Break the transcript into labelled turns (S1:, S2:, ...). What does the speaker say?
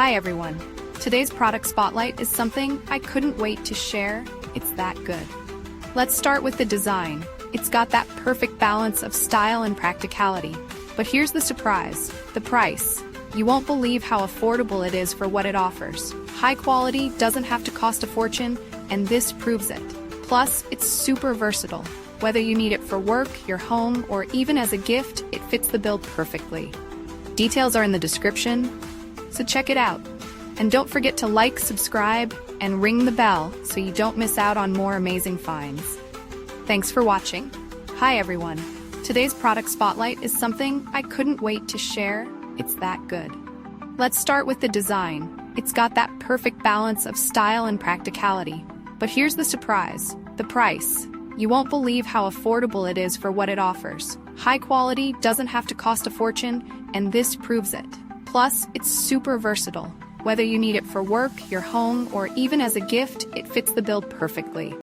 S1: Hi everyone. Today's product spotlight is something I couldn't wait to share. It's that good. Let's start with the design. It's got that perfect balance of style and practicality. But here's the surprise, the price. You won't believe how affordable it is for what it offers. High quality doesn't have to cost a fortune, and this proves it. Plus, it's super versatile. Whether you need it for work, your home, or even as a gift, it fits the bill perfectly. Details are in the description, so check it out. And don't forget to like, subscribe, and ring the bell so you don't miss out on more amazing finds. Thanks for watching. Hi everyone. Today's product spotlight is something I couldn't wait to share. It's that good. Let's start with the design. It's got that perfect balance of style and practicality. But here's the surprise, the price. You won't believe how affordable it is for what it offers. High quality doesn't have to cost a fortune, and this proves it. Plus, it's super versatile. Whether you need it for work, your home, or even as a gift, it fits the bill perfectly.